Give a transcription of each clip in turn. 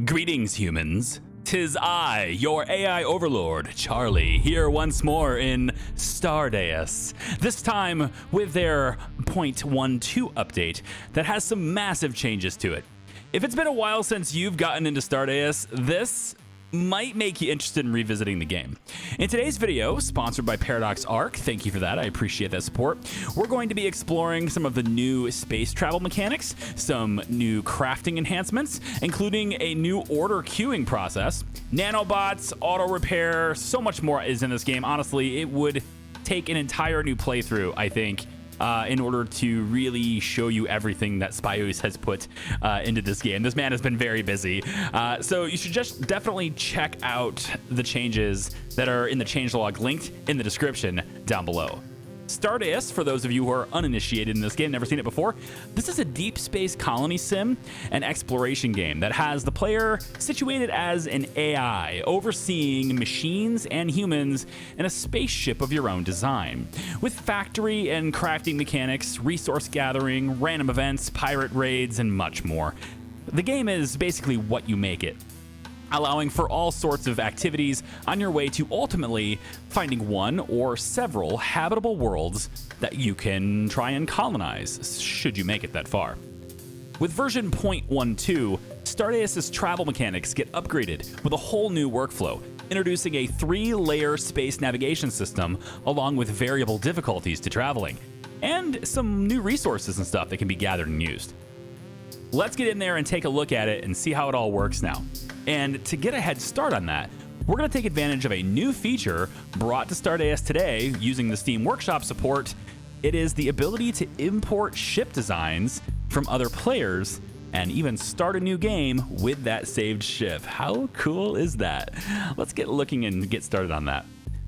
Greetings, humans. 'Tis I, your AI overlord, Charlie, here once more in Stardeus. This time with their 0.12 update that has some massive changes to it. If it's been a while since you've gotten into Stardeus, this might make you interested in revisiting the game. In today's video, sponsored by Paradox Arc, thank you for that, I appreciate that support, we're going to be exploring some of the new space travel mechanics, some new crafting enhancements, including a new order queuing process, nanobots, auto repair, so much more is in this game. Honestly, it would take an entire new playthrough, I think, in order to really show you everything that Stardeus has put into this game. This man has been very busy. So you should just definitely check out the changes that are in the changelog linked in the description down below. Stardeus, for those of you who are uninitiated in this game, never seen it before, this is a deep space colony sim and exploration game that has the player situated as an AI, overseeing machines and humans in a spaceship of your own design. With factory and crafting mechanics, resource gathering, random events, pirate raids, and much more. The game is basically what you make it, allowing for all sorts of activities on your way to ultimately finding one or several habitable worlds that you can try and colonize, should you make it that far. With version 0.12, Stardeus' travel mechanics get upgraded with a whole new workflow, introducing a 3-layer space navigation system along with variable difficulties to traveling, and some new resources and stuff that can be gathered and used. Let's get in there and take a look at it and see how it all works now. And to get a head start on that, we're going to take advantage of a new feature brought to Stardeus today using the Steam Workshop support. It is the ability to import ship designs from other players and even start a new game with that saved ship. How cool is that? Let's get looking and get started on that.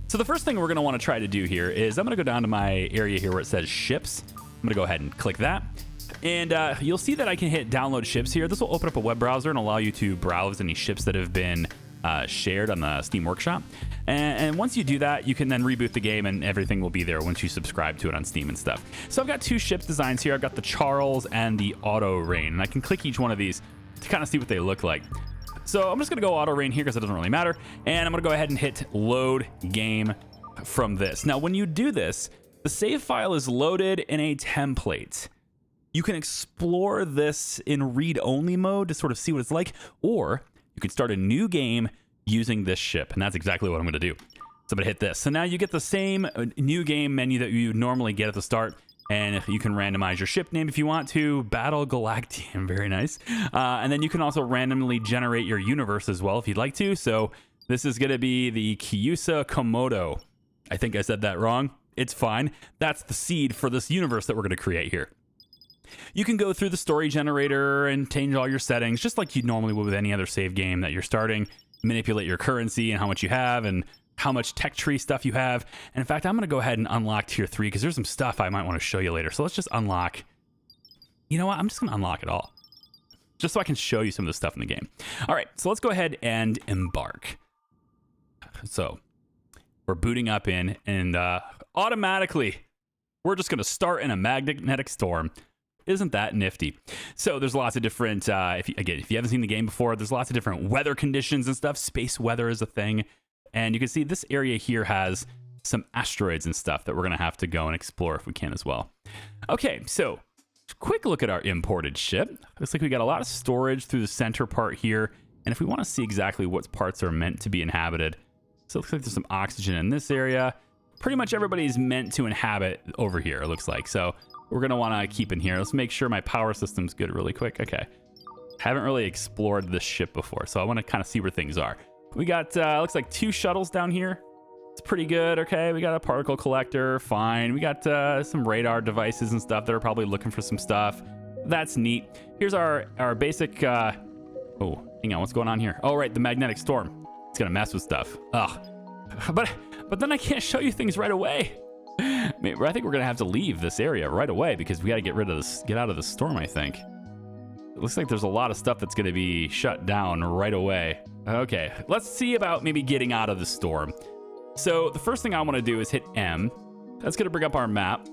So the first thing we're going to want to try to do here is I'm going to go down to my area here where it says ships. I'm going to go ahead and click that. And you'll see that I can hit download ships here. This will open up a web browser and allow you to browse any ships that have been shared on the Steam Workshop. And once you do that, you can then reboot the game and everything will be there once you subscribe to it on Steam and stuff. So I've got two ship designs here. I've got the Charles and the Auto Rain. And I can click each one of these to kind of see what they look like. So I'm just going to go Auto Rain here because it doesn't really matter. And I'm going to go ahead and hit load game from this. Now, when you do this, the save file is loaded in a template. You can explore this in read-only mode to sort of see what it's like, or you can start a new game using this ship, and that's exactly what I'm going to do. So I'm going to hit this. So now you get the same new game menu that you normally get at the start, and you can randomize your ship name if you want to. Battle Galactium, very nice. And then you can also randomly generate your universe as well if you'd like to. So this is going to be the Kyusa Komodo. I think I said that wrong. It's fine. That's the seed for this universe that we're going to create here. You can go through the story generator and change all your settings, just like you normally would with any other save game that you're starting. Manipulate your currency and how much you have and how much tech tree stuff you have. And in fact, I'm going to go ahead and unlock tier 3 because there's some stuff I might want to show you later. So let's just unlock. You know what? I'm just going to unlock it all, just so I can show you some of the stuff in the game. All right, so let's go ahead and embark. So we're booting up in, and automatically, we're just going to start in a magnetic storm. Isn't that nifty? So there's lots of different, if you haven't seen the game before, there's lots of different weather conditions and stuff. Space weather is a thing. And you can see this area here has some asteroids and stuff that we're going to have to go and explore if we can as well. Okay, so quick look at our imported ship. Looks like we got a lot of storage through the center part here. And if we want to see exactly what parts are meant to be inhabited, so it looks like there's some oxygen in this area. Pretty much everybody's meant to inhabit over here, it looks like. So we're going to want to keep in here. Let's make sure my power system's good really quick. Okay. Haven't really explored this ship before, so I want to kind of see where things are. We got, looks like 2 shuttles down here. It's pretty good. Okay, we got a particle collector. Fine. We got some radar devices and stuff that are probably looking for some stuff. That's neat. Here's our basic... oh, hang on. What's going on here? Oh, right. The magnetic storm. It's going to mess with stuff. Ugh. But then I can't show you things right away. I think we're gonna have to leave this area right away because we gotta get out of the storm, I think. It looks like there's a lot of stuff that's gonna be shut down right away. Okay, let's see about maybe getting out of the storm. So the first thing I wanna do is hit M. That's gonna bring up our map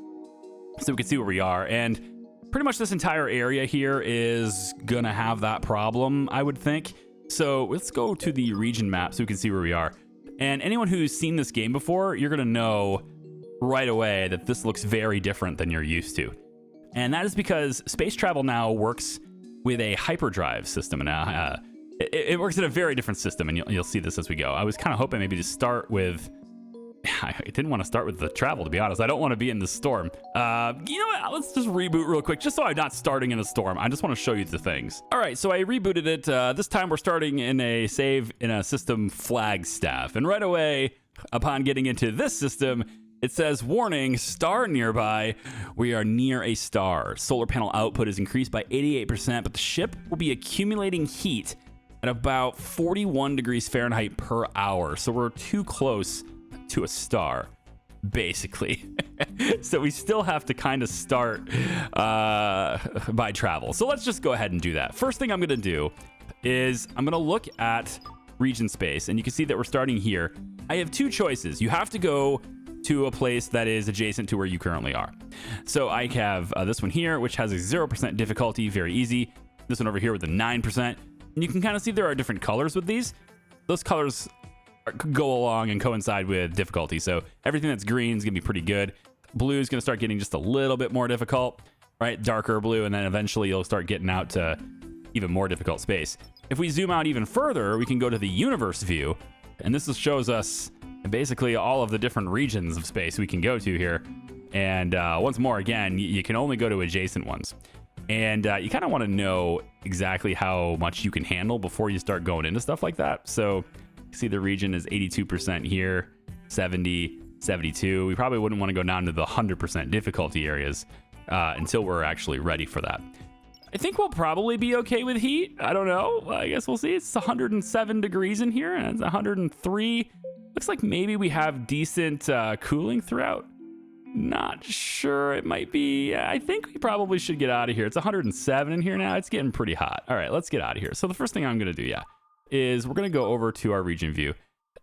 so we can see where we are. And pretty much this entire area here is gonna have that problem, I would think. So let's go to the region map so we can see where we are. And anyone who's seen this game before, you're going to know right away that this looks very different than you're used to. And that is because space travel now works with a hyperdrive system. And it works in a very different system, and you'll see this as we go. I was kind of hoping maybe to start with... I didn't want to start with the travel, to be honest. I don't want to be in the storm. You know what? Let's just reboot real quick, just so I'm not starting in a storm. I just want to show you the things. All right, so I rebooted it. This time we're starting in a save in a system Flagstaff. And right away, upon getting into this system, it says, warning, star nearby. We are near a star. Solar panel output is increased by 88%, but the ship will be accumulating heat at about 41 degrees Fahrenheit per hour. So we're too close to a star, basically. So we still have to kind of start by travel. So let's just go ahead and do that. First thing I'm going to do is I'm going to look at region space, and you can see that we're starting here. I have two choices. You have to go to a place that is adjacent to where you currently are. So I have this one here, which has a 0% difficulty, very easy. This one over here with a 9%. And you can kind of see there are different colors with these. Those colors go along and coincide with difficulty. So everything that's green is going to be pretty good. Blue is going to start getting just a little bit more difficult, right? Darker blue, and then eventually you'll start getting out to even more difficult space. If we zoom out even further, we can go to the universe view, and this shows us basically all of the different regions of space we can go to here. And once more, again, you can only go to adjacent ones. And you kind of want to know exactly how much you can handle before you start going into stuff like that. So see the region is 82% here, 70, 72. We probably wouldn't want to go down to the 100% difficulty areas until we're actually ready for that. I think we'll probably be okay with heat. I don't know. I guess we'll see. It's 107 degrees in here, and it's 103. Looks like maybe we have decent cooling throughout. Not sure. It might be. I think we probably should get out of here. It's 107 in here now. It's getting pretty hot. All right, let's get out of here. So the first thing I'm going to do, is we're going to go over to our region view.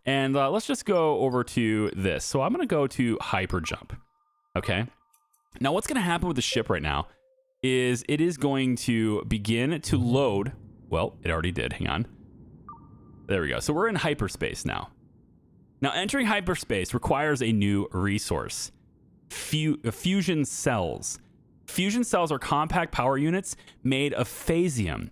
And let's just go over to this. So I'm going to go to hyper jump. Okay. Now what's going to happen with the ship right now is it is going to begin to load. Well, it already did. Hang on. There we go. So we're in hyperspace now. Now entering hyperspace requires a new resource. Fusion cells. Fusion cells are compact power units made of phasium,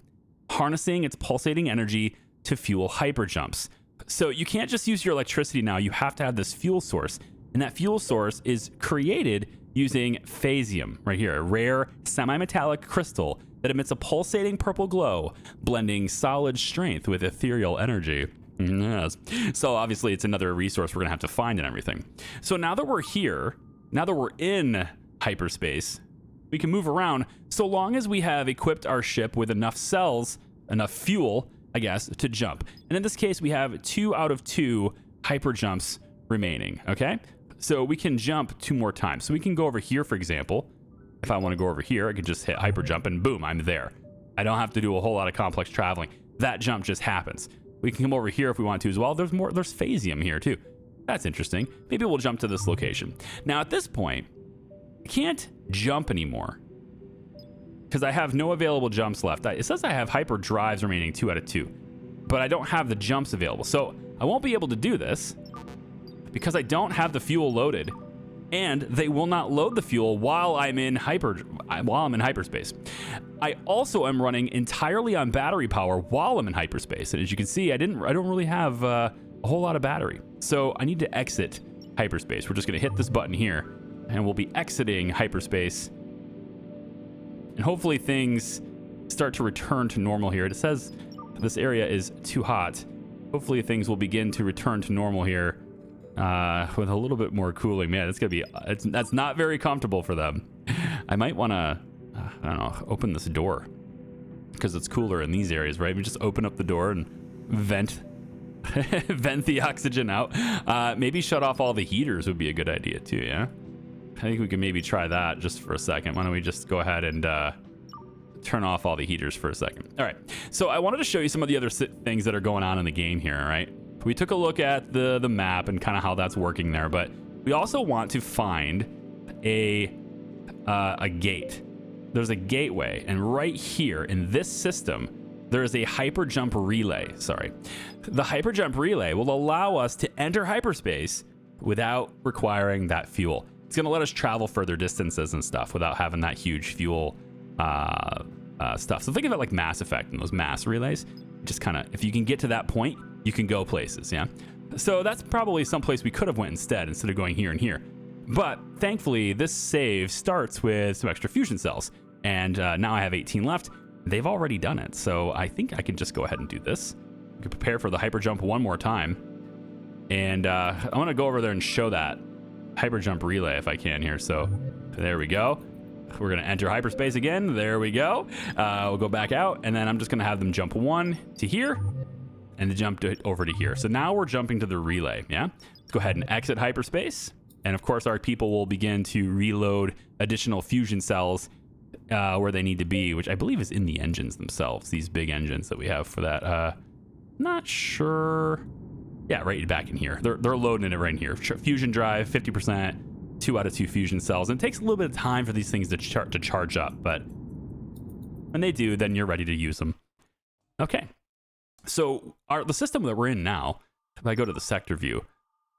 harnessing its pulsating energy to fuel hyperjumps. So you can't just use your electricity now. You have to have this fuel source. And that fuel source is created using phasium right here, a rare semi-metallic crystal that emits a pulsating purple glow, blending solid strength with ethereal energy. Yes. So obviously it's another resource we're going to have to find and everything. So now that we're here, now that we're in hyperspace, we can move around so long as we have equipped our ship with enough cells, enough fuel, I guess, to jump. And in this case, we have 2 out of 2 hyper jumps remaining, okay? So we can jump 2 more times. So we can go over here, for example. If I want to go over here, I could just hit hyper jump and boom, I'm there. I don't have to do a whole lot of complex traveling. That jump just happens. We can come over here if we want to as well. There's phasium here too. That's interesting. Maybe we'll jump to this location. Now at this point, I can't jump anymore because I have no available jumps left. It says I have hyper drives remaining 2 out of 2, but I don't have the jumps available. So I won't be able to do this because I don't have the fuel loaded, and they will not load the fuel while I'm in hyperspace. I also am running entirely on battery power while I'm in hyperspace. And as you can see, I don't really have a whole lot of battery. So I need to exit hyperspace. We're just going to hit this button here, and we'll be exiting hyperspace. And hopefully things start to return to normal here. It says this area is too hot. Hopefully things will begin to return to normal here with a little bit more cooling. Man, that's not very comfortable for them. I might want to, I don't know, open this door because it's cooler in these areas, right? We just open up the door and vent the oxygen out. Maybe shut off all the heaters would be a good idea too, yeah? I think we can maybe try that just for a second. Why don't we just go ahead and turn off all the heaters for a second. All right, so I wanted to show you some of the other things that are going on in the game here, all right? We took a look at the map and kind of how that's working there, but we also want to find a gate. There's a gateway, and right here in this system, there is a hyper jump relay. Sorry. The hyper jump relay will allow us to enter hyperspace without requiring that fuel. It's going to let us travel further distances and stuff without having that huge fuel stuff. So think of it like Mass Effect and those mass relays. Just kind of, if you can get to that point, you can go places, yeah? So that's probably someplace we could have went instead of going here and here. But thankfully, this save starts with some extra fusion cells. And now I have 18 left. They've already done it. So I think I can just go ahead and do this. I can prepare for the hyper jump one more time. And I want to go over there and show that hyper jump relay if I can here. So there we go. We're going to enter hyperspace again. There we go. We'll go back out, and then I'm just going to have them jump 1 to here and then jump over to here. So now we're jumping to the relay. Yeah. Let's go ahead and exit hyperspace. And of course, our people will begin to reload additional fusion cells where they need to be, which I believe is in the engines themselves, these big engines that we have for that. Not sure. Yeah, right back in here. They're loading it right in here. Fusion drive, 50%. 2 out of 2 fusion cells, and it takes a little bit of time for these things to charge up, but when they do, then you're ready to use them. Okay, so the system that we're in now, if I go to the sector view,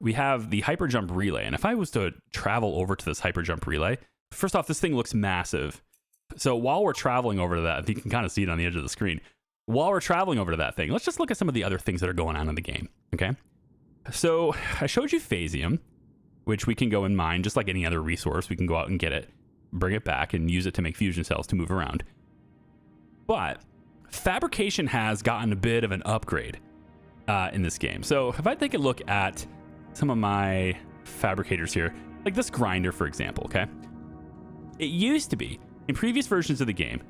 we have the hyper jump relay, and if I was to travel over to this hyper jump relay, first off, this thing looks massive. So while we're traveling over to that, you can kind of see it on the edge of the screen. While we're traveling over to that thing, let's just look at some of the other things that are going on in the game. Okay, so I showed you phasium, which we can go and mine just like any other resource. We can go out and get it, bring it back, and use it to make fusion cells to move around. But fabrication has gotten a bit of an upgrade in this game. So if I take a look at some of my fabricators here, like this grinder, for example, okay? It used to be, in previous versions of the game,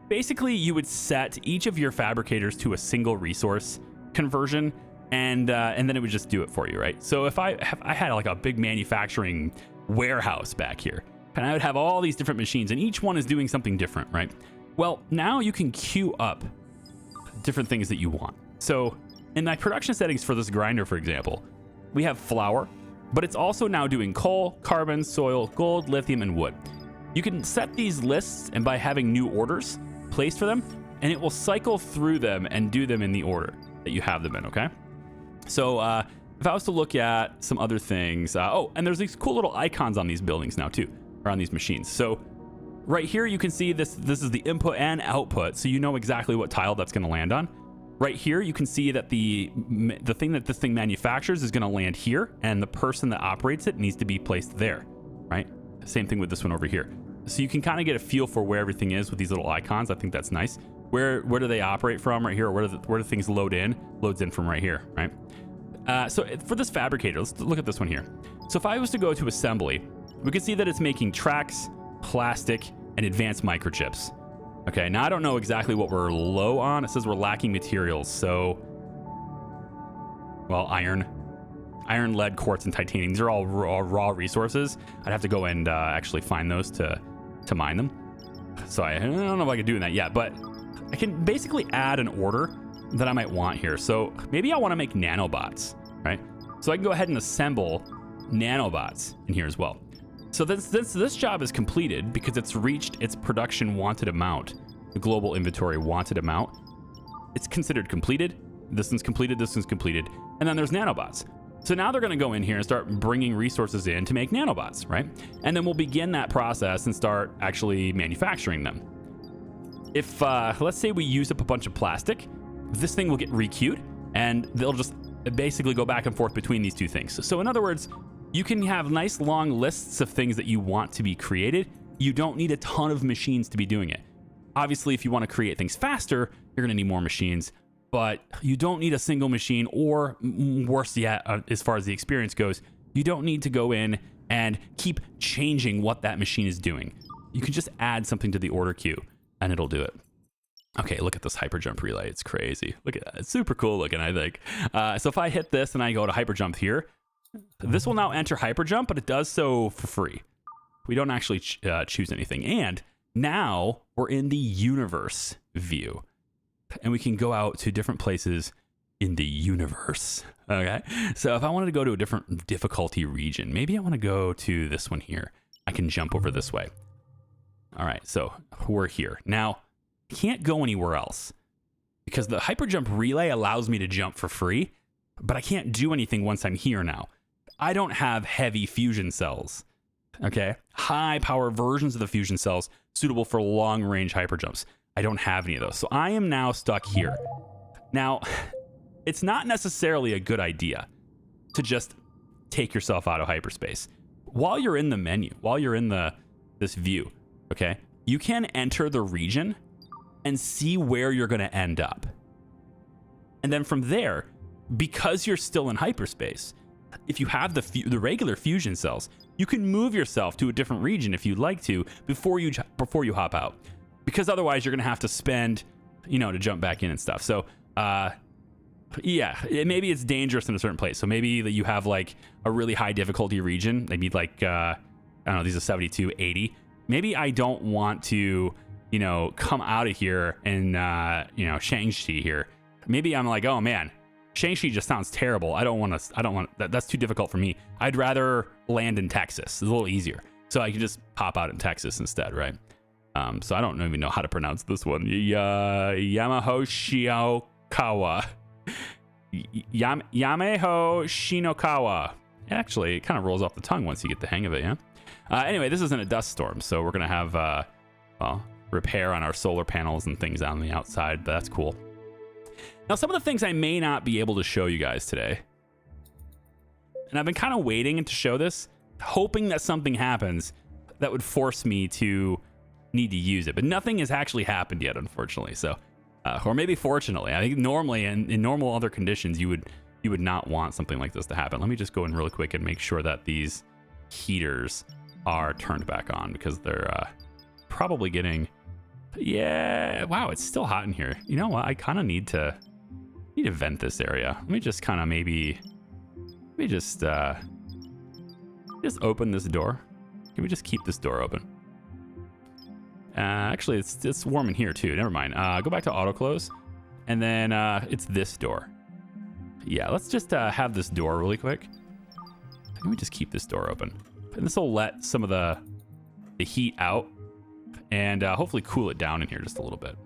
basically you would set each of your fabricators to a single resource conversion, and then it would just do it for you, right? So if I had like a big manufacturing warehouse back here, and I would have all these different machines, and each one is doing something different, right? Well, now you can queue up different things that you want. So in my production settings for this grinder, for example, we have flour, but it's also now doing coal, carbon, soil, gold, lithium, and wood. You can set these lists, and by having new orders placed for them, and it will cycle through them and do them in the order that you have them in, okay? So if I was to look at some other things, and there's these cool little icons on these buildings now too, or on these machines. So right here, you can see this is the input and output, so you know exactly what tile that's going to land on. Right here, you can see that the thing that this thing manufactures is going to land here, and the person that operates it needs to be placed there, right? Same thing with this one over here. So you can kind of get a feel for where everything is with these little icons. I think that's nice. Where do they operate from? Right here. Where do things load in? Loads in from right here, right? So for this fabricator, let's look at this one here. So if I was to go to assembly, we can see that it's making tracks, plastic, and advanced microchips. Okay, now I don't know exactly what we're low on. It says we're lacking materials. So, well, iron, lead, quartz, and titanium. These are all raw resources. I'd have to go and actually find those to mine them. So I don't know if I could do that yet, but I can basically add an order that I might want here. So maybe I want to make nanobots, right? So I can go ahead and assemble nanobots in here as well. So this job is completed because it's reached its production wanted amount, the global inventory wanted amount. It's considered completed. This one's completed, this one's completed. And then there's nanobots. So now they're going to go in here and start bringing resources in to make nanobots, right? And then we'll begin that process and start actually manufacturing them. If, let's say we use up a bunch of plastic, this thing will get re-queued, and they'll just basically go back and forth between these two things. So in other words, you can have nice long lists of things that you want to be created. You don't need a ton of machines to be doing it. Obviously, if you want to create things faster, you're going to need more machines, but you don't need a single machine, or worse yet, as far as the experience goes, you don't need to go in and keep changing what that machine is doing. You can just add something to the order queue and it'll do it. Okay, look at this hyper jump relay. It's crazy. Look at that. It's super cool looking, I think. So if I hit this and I go to hyper jump here, this will now enter hyper jump, but it does so for free. We don't actually choose anything. And now we're in the universe view, and we can go out to different places in the universe. Okay, so if I wanted to go to a different difficulty region, maybe I want to go to this one here. I can jump over this way. All right, so we're here now. Can't go anywhere else. because the hyper jump relay allows me to jump for free, but I can't do anything once I'm here now. I don't have heavy fusion cells. Okay, high power versions of the fusion cells suitable for long range hyper jumps. I don't have any of those. So I am now stuck here. Now, it's not necessarily a good idea to just take yourself out of hyperspace. While you're in the menu, while you're in this view, okay, you can enter the region and see where you're going to end up. And then from there, because you're still in hyperspace, if you have the regular fusion cells, you can move yourself to a different region if you'd like to before you hop out, because otherwise you're gonna have to spend, to jump back in and stuff. So, yeah, maybe it's dangerous in a certain place. So maybe that you have like a really high difficulty region, maybe like I don't know, these are 72, 80. Maybe I don't want to, come out of here and Shang-Chi here. Maybe I'm like, oh man, Shang-Chi just sounds terrible. I don't want that. That's too difficult for me. I'd rather land in Texas. It's a little easier. So I can just pop out in Texas instead, right? So I don't even know how to pronounce this one. Yamaho Shinokawa. Yameho Shinokawa. Actually, it kind of rolls off the tongue once you get the hang of it, yeah? Anyway, this isn't a dust storm, so we're going to have repair on our solar panels and things on the outside, but that's cool. Now, some of the things I may not be able to show you guys today, and I've been kind of waiting to show this, hoping that something happens that would force me to need to use it, but nothing has actually happened yet, unfortunately. So, or maybe fortunately, I think normally in normal other conditions, you would not want something like this to happen. Let me just go in really quick and make sure that these heaters are turned back on, because they're probably getting, yeah, wow, it's still hot in here. You know what? I kind of need to vent this area. Let me just kind of maybe just open this door. Can we just keep this door open? Actually, it's warm in here too. Never mind. Go back to auto close, and then it's this door. Yeah, let's just have this door really quick. Let me just keep this door open, and this will let some of the heat out, and hopefully cool it down in here just a little bit,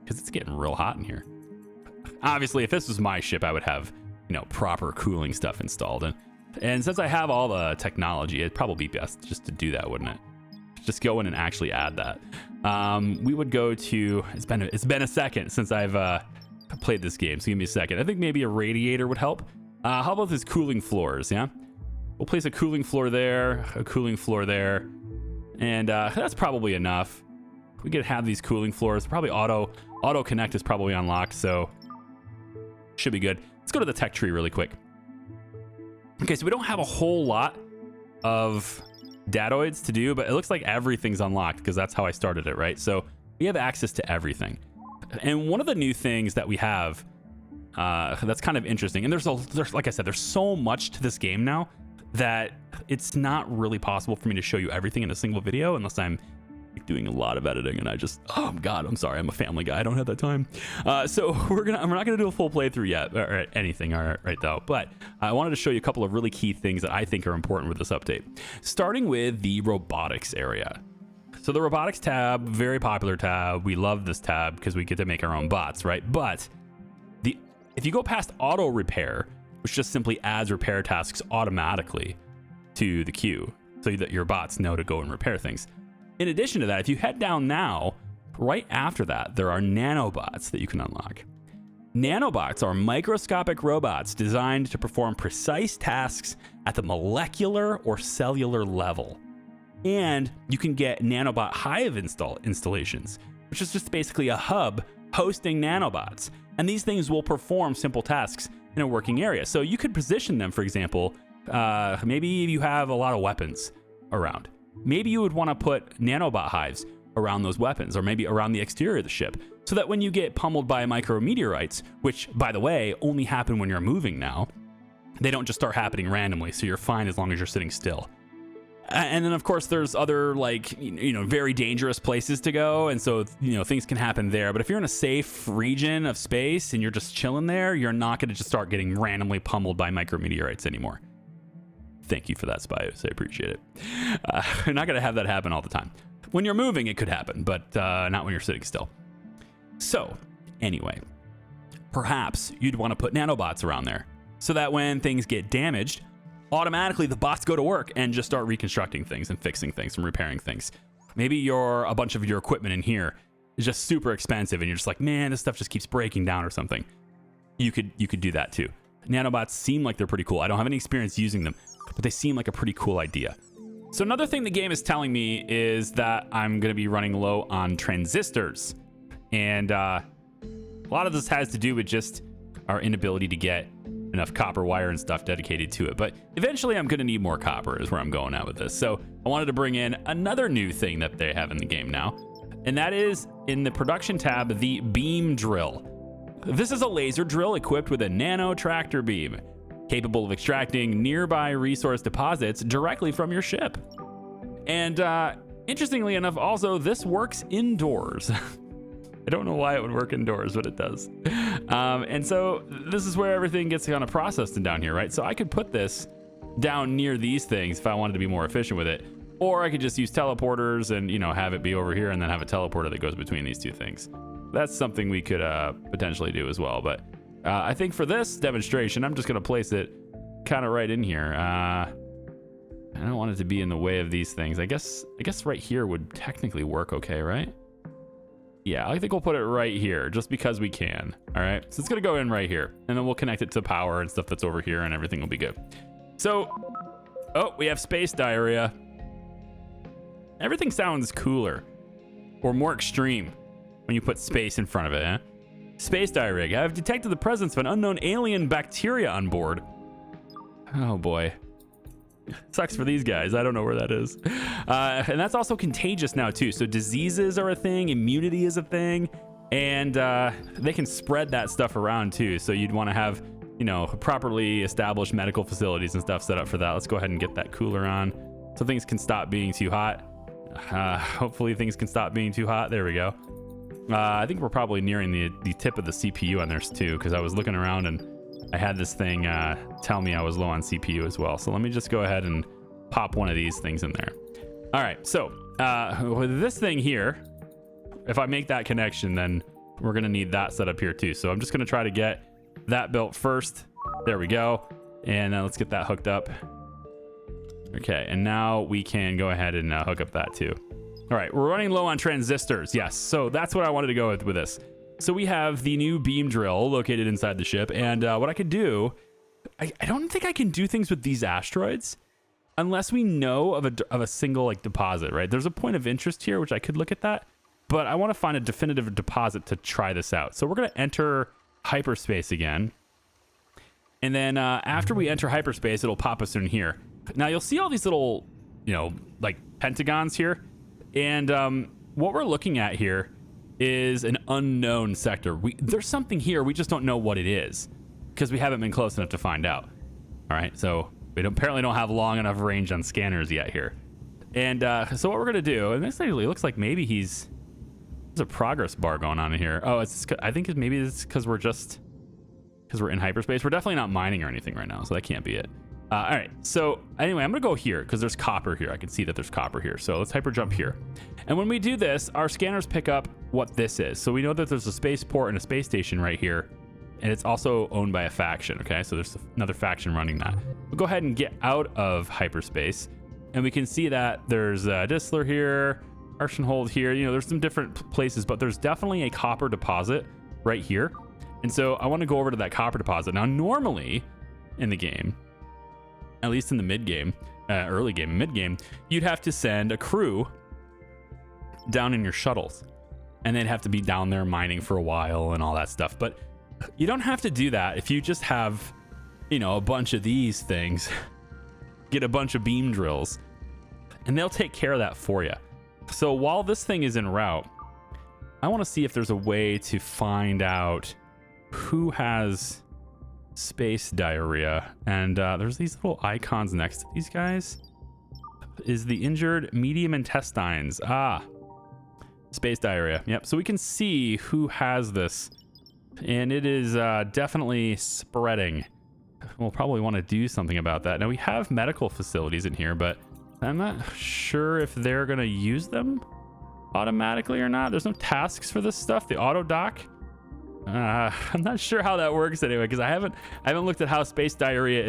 because it's getting real hot in here. Obviously, if this was my ship, I would have, proper cooling stuff installed. And since I have all the technology, it'd probably be best just to do that, wouldn't it? Just go in and actually add that. We would go to, it's been a second since I've played this game, so give me a second. I think maybe a radiator would help. How about these cooling floors, yeah? We'll place a cooling floor there, a cooling floor there, and that's probably enough. We could have these cooling floors. Probably auto connect is probably unlocked, so should be good. Let's go to the tech tree really quick. Okay, so we don't have a whole lot of datoids to do, but it looks like everything's unlocked because that's how I started it, right? So we have access to everything. And one of the new things that we have that's kind of interesting, and there's like I said, there's so much to this game now that it's not really possible for me to show you everything in a single video unless I'm doing a lot of editing, and I'm sorry, I'm a family guy, I don't have that time. So we're not gonna do a full playthrough yet, or anything, all right though, but I wanted to show you a couple of really key things that I think are important with this update, starting with the robotics area. So the robotics tab, very popular tab. We love this tab because we get to make our own bots, right? But if you go past auto repair, which just simply adds repair tasks automatically to the queue so that your bots know to go and repair things. In addition to that, if you head down now, right after that, there are nanobots that you can unlock. Nanobots are microscopic robots designed to perform precise tasks at the molecular or cellular level. And you can get nanobot hive installations, which is just basically a hub hosting nanobots. And these things will perform simple tasks in a working area. So you could position them, for example, maybe you have a lot of weapons around. Maybe you would want to put nanobot hives around those weapons, or maybe around the exterior of the ship, so that when you get pummeled by micrometeorites, which, by the way, only happen when you're moving now, they don't just start happening randomly, so you're fine as long as you're sitting still. And then, of course, there's other, very dangerous places to go, and so, things can happen there. But if you're in a safe region of space and you're just chilling there, you're not going to just start getting randomly pummeled by micrometeorites anymore. Thank you for that, Spios. I appreciate it. You're not going to have that happen all the time. When you're moving, it could happen, but not when you're sitting still. So, anyway, perhaps you'd want to put nanobots around there so that when things get damaged, automatically the bots go to work and just start reconstructing things and fixing things and repairing things. Maybe a bunch of your equipment in here is just super expensive and you're just like, man, this stuff just keeps breaking down or something. You could do that too. Nanobots seem like they're pretty cool. I don't have any experience using them, but they seem like a pretty cool idea. So another thing the game is telling me is that I'm going to be running low on transistors. And a lot of this has to do with just our inability to get enough copper wire and stuff dedicated to it. But eventually I'm going to need more copper is where I'm going at with this. So I wanted to bring in another new thing that they have in the game now. And that is in the production tab, the beam drill. This is a laser drill equipped with a nano tractor beam, capable of extracting nearby resource deposits directly from your ship. And interestingly enough, also, this works indoors. I don't know why it would work indoors, but it does. And so this is where everything gets kind of processed and down here, right? So I could put this down near these things if I wanted to be more efficient with it. Or I could just use teleporters and, have it be over here and then have a teleporter that goes between these two things. That's something we could potentially do as well. But I think for this demonstration, I'm just going to place it kind of right in here. I don't want it to be in the way of these things. I guess right here would technically work okay, right? Yeah, I think we'll put it right here just because we can. All right, so it's going to go in right here and then we'll connect it to power and stuff that's over here and everything will be good. So, we have space diarrhea. Everything sounds cooler or more extreme when you put space in front of it, eh? Space diarrhea. I've detected the presence of an unknown alien bacteria on board. Oh boy. Sucks for these guys. I don't know where that is. And that's also contagious now too. So diseases are a thing, immunity is a thing, and they can spread that stuff around too. So you'd want to have, properly established medical facilities and stuff set up for that. Let's go ahead and get that cooler on so things can stop being too hot. Hopefully things can stop being too hot. There we go. I think we're probably nearing the tip of the CPU on theirs too, because I was looking around and I had this thing tell me I was low on CPU as well. So let me just go ahead and pop one of these things in there. All right, so with this thing here, if I make that connection, then we're gonna need that set up here too. So I'm just gonna try to get that built first. There we go. And let's get that hooked up. Okay, and now we can go ahead and hook up that too. All right, we're running low on transistors. Yes, so that's what I wanted to go with this. So we have the new beam drill located inside the ship, and what I could do, I don't think I can do things with these asteroids unless we know of a single deposit, right? There's a point of interest here, which I could look at that, but I want to find a definitive deposit to try this out. So we're going to enter hyperspace again, and then after we enter hyperspace, it'll pop us in here. Now you'll see all these little, pentagons here. And what we're looking at here is an unknown sector. There's something here. We just don't know what it is because we haven't been close enough to find out. All right. So we apparently don't have long enough range on scanners yet here. And so what we're going to do, and this actually looks like maybe there's a progress bar going on in here. Oh, I think maybe it's because we're in hyperspace. We're definitely not mining or anything right now. So that can't be it. All right, so anyway, I'm gonna go here because there's copper here. I can see that there's copper here. So let's hyper jump here. And when we do this, our scanners pick up what this is. So we know that there's a spaceport and a space station right here. And it's also owned by a faction, okay? So there's another faction running that. We'll go ahead and get out of hyperspace. And we can see that there's Disler here, Arshenhold here. There's some different places, but there's definitely a copper deposit right here. And so I wanna go over to that copper deposit. Now, normally in the game, at least in the mid-game, early game, mid-game, you'd have to send a crew down in your shuttles. And they'd have to be down there mining for a while and all that stuff. But you don't have to do that if you just have, a bunch of these things. Get a bunch of beam drills. And they'll take care of that for you. So while this thing is en route, I want to see if there's a way to find out who has space diarrhea. And there's these little icons next to these guys. Is the injured medium intestines. Space diarrhea. Yep. So we can see who has this. And it is definitely spreading. We'll probably want to do something about that. Now we have medical facilities in here, but I'm not sure if they're going to use them automatically or not. There's no tasks for this stuff. The auto dock I'm not sure how that works anyway, because I haven't looked at how space diarrhea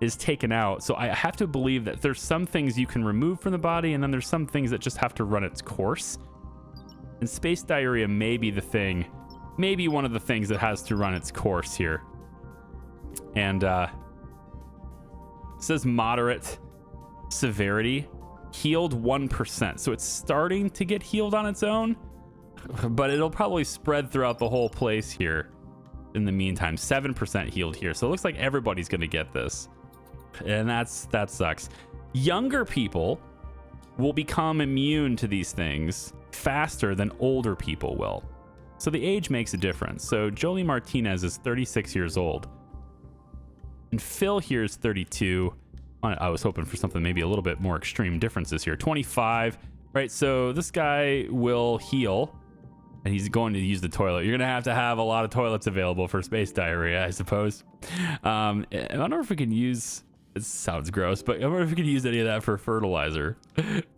is taken out. So I have to believe that there's some things you can remove from the body, and then there's some things that just have to run its course. And space diarrhea may be the thing, maybe one of the things that has to run its course here. And it says moderate severity, healed 1%. So it's starting to get healed on its own, but it'll probably spread throughout the whole place here. In the meantime, 7% healed here. So it looks like everybody's going to get this. And that sucks. Younger people will become immune to these things faster than older people will. So the age makes a difference. So Jolie Martinez is 36 years old. And Phil here is 32. I was hoping for something maybe a little bit more extreme differences here. 25, right? So this guy will heal, and he's going to use the toilet. You're going to have a lot of toilets available for space diarrhea, I suppose. I don't know if we can use... It sounds gross, but I wonder if we could use any of that for fertilizer.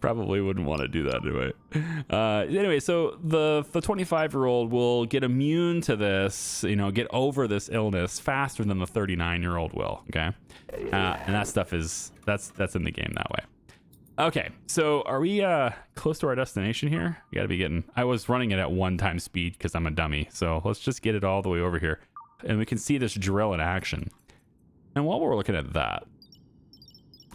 Probably wouldn't want to do that anyway. Anyway, so the 25-year-old will get immune to this, get over this illness faster than the 39-year-old will. Okay, and that stuff that's in the game that way. Okay, so are we close to our destination here? We gotta be getting. I was running it at 1x speed because I'm a dummy. So let's just get it all the way over here, and we can see this drill in action. And while we're looking at that,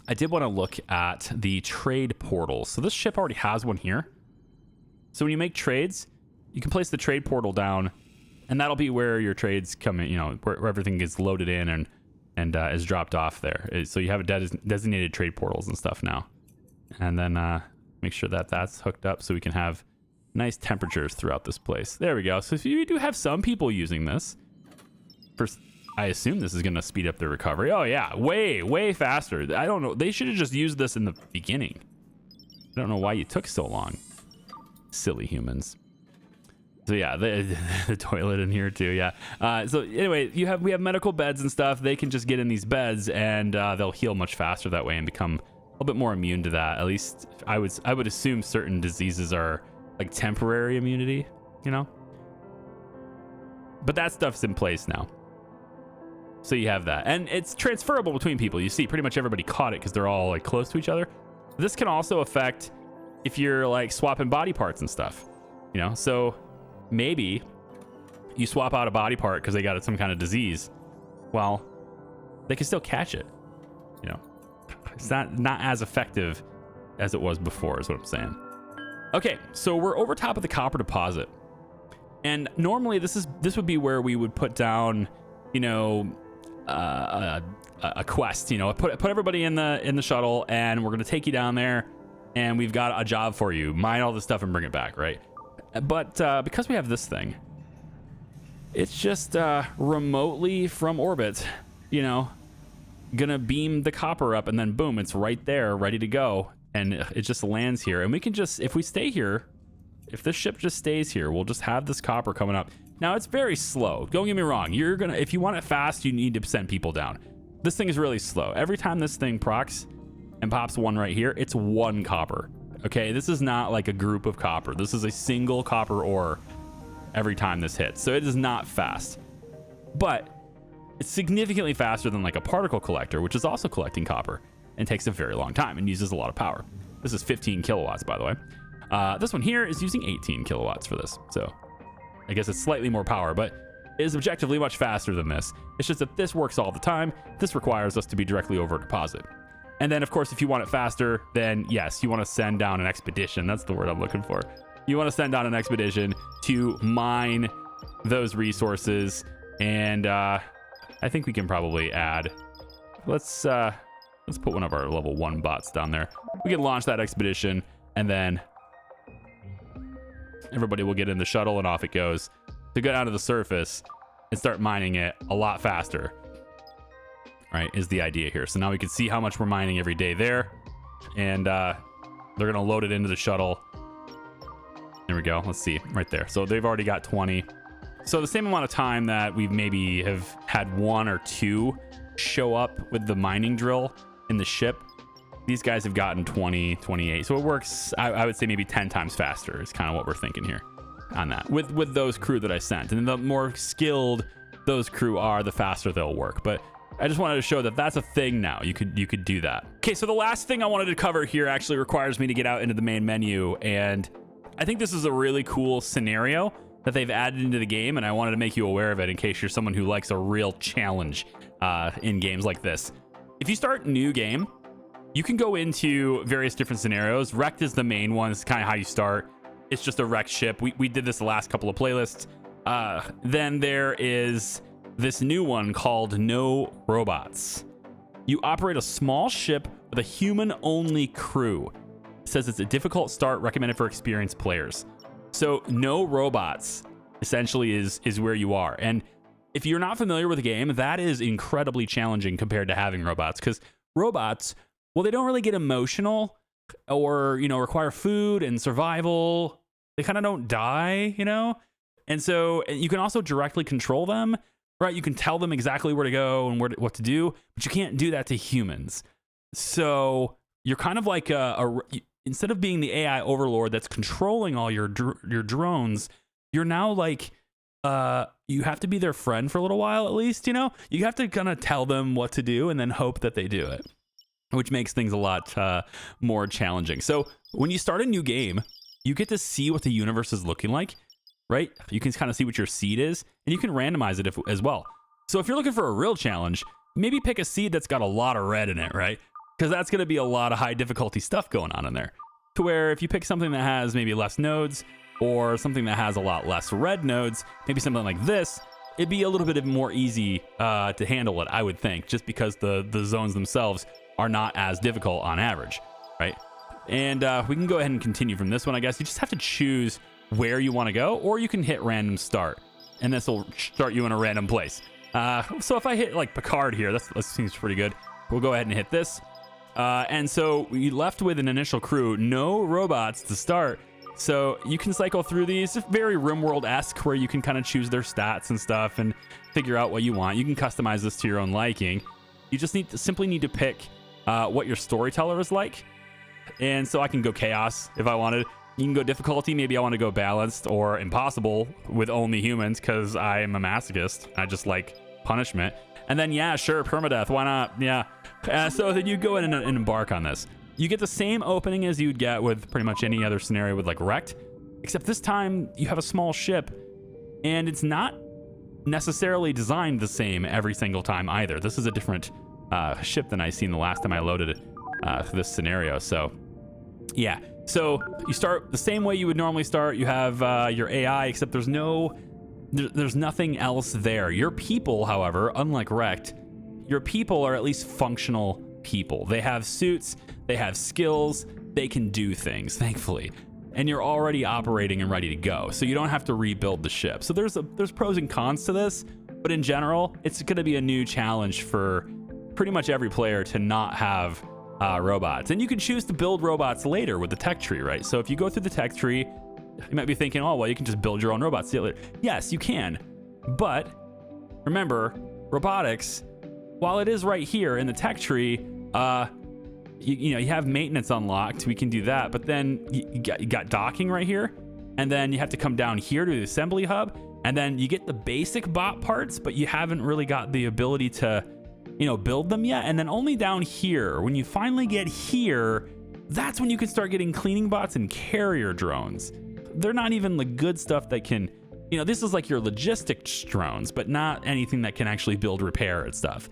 I did want to look at the trade portal. So this ship already has one here. So when you make trades, you can place the trade portal down, and that'll be where your trades come in, where everything gets loaded in and is dropped off there. So you have a designated trade portals and stuff now. And then make sure that that's hooked up so we can have nice temperatures throughout this place. There we go. So if you do have some people using this, I assume this is going to speed up their recovery. Oh, yeah. Way faster. I don't know. They should have just used this in the beginning. I don't know why you took so long. Silly humans. So, yeah, the toilet in here, too. Yeah. So, anyway, we have medical beds and stuff. They can just get in these beds, and they'll heal much faster that way and become a little bit more immune to that. At least I would assume certain diseases are like temporary immunity, But that stuff's in place now. So you have that, and it's transferable between people. You see pretty much everybody caught it because they're all like close to each other. This can also affect if you're like swapping body parts and stuff, so maybe you swap out a body part because they got some kind of disease. Well, they can still catch it. It's not as effective as it was before, is what I'm saying. Okay, so we're over top of the copper deposit, and normally this would be where we would put down, a quest, put everybody in the shuttle, and we're going to take you down there, and we've got a job for you. Mine all this stuff and bring it back, right? But because we have this thing, it's just remotely from orbit, gonna beam the copper up, and then boom, it's right there, ready to go, and it just lands here. And we can just, if we stay here, if this ship just stays here, we'll just have this copper coming up. Now, it's very slow. Don't get me wrong. If you want it fast, you need to send people down. This thing is really slow. Every time this thing procs and pops one right here, it's one copper. Okay, this is not like a group of copper. This is a single copper ore every time this hits. So it is not fast. But it's significantly faster than like a particle collector, which is also collecting copper and takes a very long time and uses a lot of power. This is 15 kilowatts, by the way. This one here is using 18 kilowatts for this. So I guess it's slightly more power, but it is objectively much faster than this. It's just that this works all the time. This requires us to be directly over a deposit. And then, of course, if you want it faster, then yes, you want to send down an expedition. That's the word I'm looking for. You want to send down an expedition to mine those resources. And I think we can probably add, let's put one of our level 1 bots down there. We can launch that expedition, and then everybody will get in the shuttle and off it goes to go down to the surface and start mining it a lot faster, right, is the idea here. So now we can see how much we're mining every day there, and they're going to load it into the shuttle. There we go. Let's see right there. So they've already got 20. So the same amount of time that we maybe have had 1 or 2 show up with the mining drill in the ship, these guys have gotten 20, 28. So it works, I would say maybe 10 times faster is kind of what we're thinking here. on that with those crew that I sent. And the more skilled those crew are, the faster they'll work. But I just wanted to show that that's a thing now. You could do that. Okay, so the last thing I wanted to cover here actually requires me to get out into the main menu, and I think this is a really cool scenario that they've added into the game, and I wanted to make you aware of it in case you're someone who likes a real challenge in games like this. If you start a new game, you can go into various different scenarios. Wrecked is the main one. It's kind of how you start. It's just a wrecked ship. We did this the last couple of playlists. Then there is this new one called No Robots. You operate a small ship with a human-only crew. It says it's a difficult start, recommended for experienced players. So No Robots essentially is where you are. And if you're not familiar with the game, that is incredibly challenging compared to having robots, because robots, well, they don't really get emotional or, require food and survival. They kind of don't die, And so you can also directly control them, right? You can tell them exactly where to go and what to do, but you can't do that to humans. So you're kind of like instead of being the AI overlord that's controlling all your drones, you're now like, you have to be their friend for a little while, at least, you have to kind of tell them what to do and then hope that they do it, which makes things a lot more challenging. So when you start a new game, you get to see what the universe is looking like, right? You can kind of see what your seed is, and you can randomize it as well. So if you're looking for a real challenge, maybe pick a seed that's got a lot of red in it, right? Because that's going to be a lot of high difficulty stuff going on in there. To where if you pick something that has maybe less nodes, or something that has a lot less red nodes, maybe something like this, it'd be a little bit more easy to handle it, I would think, just because the zones themselves are not as difficult on average, right? And we can go ahead and continue from this one, I guess. You just have to choose where you want to go, or you can hit random start, and this will start you in a random place. So if I hit like Picard here, that seems pretty good. We'll go ahead and hit this. And so we left with an initial crew, no robots to start. So you can cycle through these, very Rimworld-esque, where you can kind of choose their stats and stuff and figure out what you want. You can customize this to your own liking. You just simply need to pick what your storyteller is like. And so I can go chaos if I wanted. You can go difficulty. Maybe I want to go balanced or impossible with only humans because I am a masochist. I just like punishment. And then, yeah, sure, permadeath. Why not? Yeah. So then you go in and embark on this. You get the same opening as you'd get with pretty much any other scenario with like wrecked, except this time you have a small ship, and it's not necessarily designed the same every single time either. This is a different ship than I seen the last time I loaded it for this scenario. So yeah, so you start the same way you would normally start. You have your AI, except there's nothing else there. Your people, however, unlike wrecked, your people are at least functional people. They have suits, they have skills, they can do things, thankfully, and you're already operating and ready to go, so you don't have to rebuild the ship. So there's pros and cons to this, but in general, it's going to be a new challenge for pretty much every player to not have robots. And you can choose to build robots later with the tech tree, right? So if you go through the tech tree, you might be thinking, oh, well, you can just build your own robots later. Yes, you can, but remember, robotics, while it is right here in the tech tree, you have maintenance unlocked. We can do that, but then you got docking right here, and then you have to come down here to the assembly hub, and then you get the basic bot parts, but you haven't really got the ability to, build them yet. And then only down here, when you finally get here, that's when you can start getting cleaning bots and carrier drones. They're not even the good stuff that can, this is like your logistics drones, but not anything that can actually build, repair, and stuff.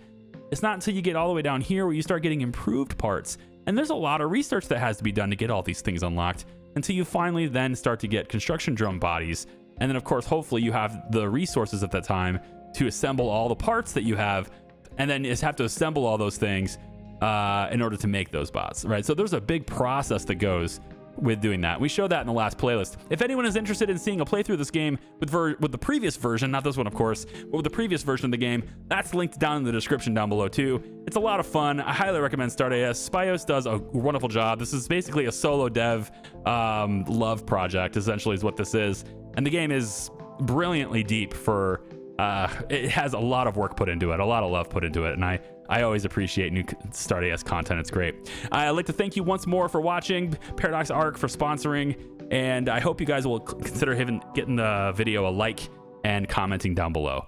It's not until you get all the way down here where you start getting improved parts. And there's a lot of research that has to be done to get all these things unlocked until you finally then start to get construction drone bodies. And then, of course, hopefully you have the resources at that time to assemble all the parts that you have, and then just have to assemble all those things in order to make those bots, right? So there's a big process that goes with doing that. We showed that in the last playlist. If anyone is interested in seeing a playthrough of this game with the previous version, not this one, of course, but with the previous version of the game, that's linked down in the description down below too. It's a lot of fun. I highly recommend Stardeus. Spios does a wonderful job. This is basically a solo dev love project, essentially, is what this is. And the game is brilliantly deep for, it has a lot of work put into it, a lot of love put into it, and I always appreciate new Stardeus content. It's great. I'd like to thank you once more for watching, Paradox Arc for sponsoring. And I hope you guys will consider getting the video a like and commenting down below.